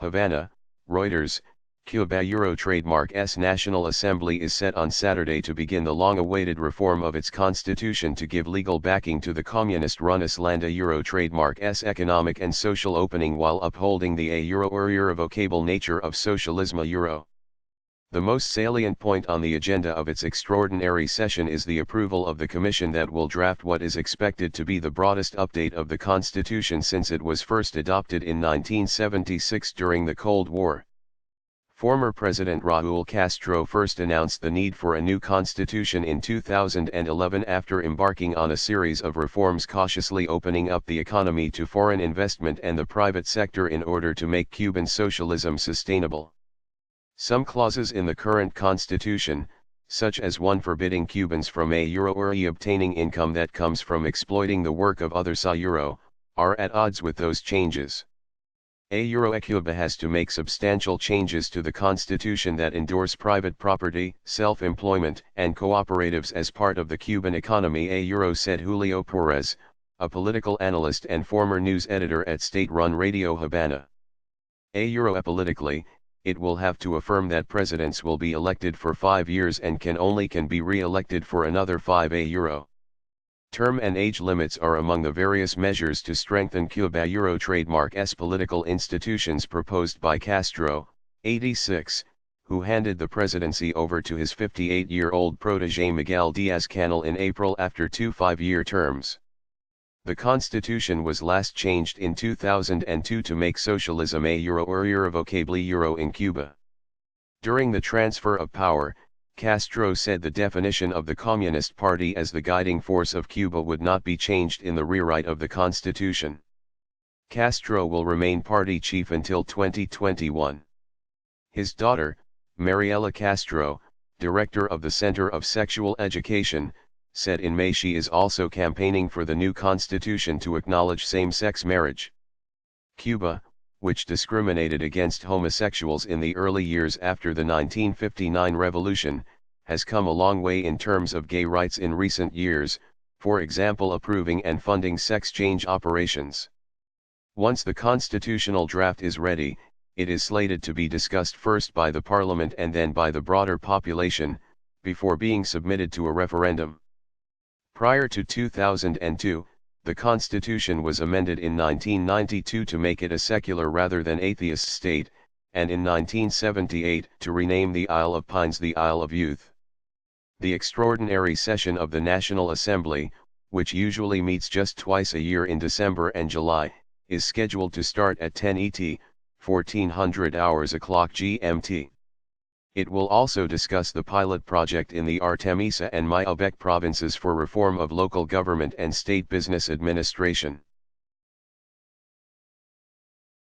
Havana, Reuters. Cuba Euro Trademark's National Assembly is set on Saturday to begin the long-awaited reform of its constitution to give legal backing to the communist-run Islanda Euro Trademark's economic and social opening while upholding the euro or irrevocable nature of socialism euro. The most salient point on the agenda of its extraordinary session is the approval of the Commission that will draft what is expected to be the broadest update of the Constitution since it was first adopted in 1976 during the Cold War. Former President Raúl Castro first announced the need for a new constitution in 2011 after embarking on a series of reforms cautiously opening up the economy to foreign investment and the private sector in order to make Cuban socialism sustainable. Some clauses in the current constitution, such as one forbidding Cubans from a euro or obtaining income that comes from exploiting the work of others a euro, are at odds with those changes. Cuba has to make substantial changes to the constitution that endorse private property, self-employment, and cooperatives as part of the Cuban economy, said Julio Perez, a political analyst and former news editor at state-run Radio Havana. Politically, it will have to affirm that presidents will be elected for 5 years and can be re-elected for another 5 euro. Term and age limits are among the various measures to strengthen Cuba Euro Trademark's political institutions proposed by Castro, 86, who handed the presidency over to his 58-year-old protégé Miguel Díaz-Canel in April after 2 5-year terms. The constitution was last changed in 2002 to make socialism a euro or irrevocable euro in Cuba. During the transfer of power, Castro said the definition of the Communist Party as the guiding force of Cuba would not be changed in the rewrite of the constitution. Castro will remain party chief until 2021. His daughter, Mariela Castro, director of the Center of Sexual Education, said in May she is also campaigning for the new constitution to acknowledge same-sex marriage. Cuba, which discriminated against homosexuals in the early years after the 1959 revolution, has come a long way in terms of gay rights in recent years, for example approving and funding sex change operations. Once the constitutional draft is ready, it is slated to be discussed first by the parliament and then by the broader population, before being submitted to a referendum. Prior to 2002, the Constitution was amended in 1992 to make it a secular rather than atheist state, and in 1978 to rename the Isle of Pines the Isle of Youth. The extraordinary session of the National Assembly, which usually meets just twice a year in December and July, is scheduled to start at 10 ET, 1400 hours o'clock GMT. It will also discuss the pilot project in the Artemisa and Mayabeque provinces for reform of local government and state business administration.